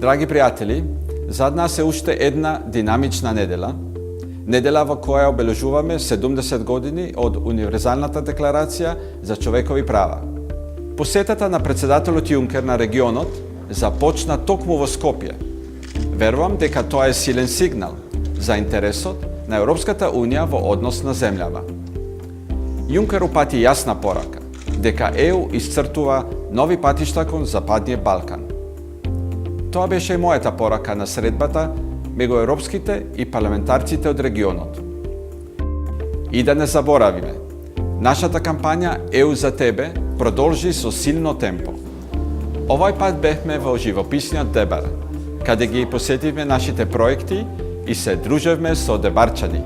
Драги пријатели, зад нас е уште една динамична недела. Недела во која обележуваме 70 години од Универзалната декларација за човекови права. Посетата на председателот Јункер на регионот започна токму во Скопје. Верувам дека тоа е силен сигнал за интересот на Европската Унија во однос на земјава. Јункер упати јасна порака дека ЕУ исцртува нови патишта кон Западниот Балкан. Тоа беше и мојата порака на средбата меѓу европските и парламентарците од регионот. И да не заборавиме, нашата кампања ЕУ за тебе продолжи со силно темпо. Овој пат бевме во живописниот Дебар, каде ги посетивме нашите проекти и се дружевме со дебарчани.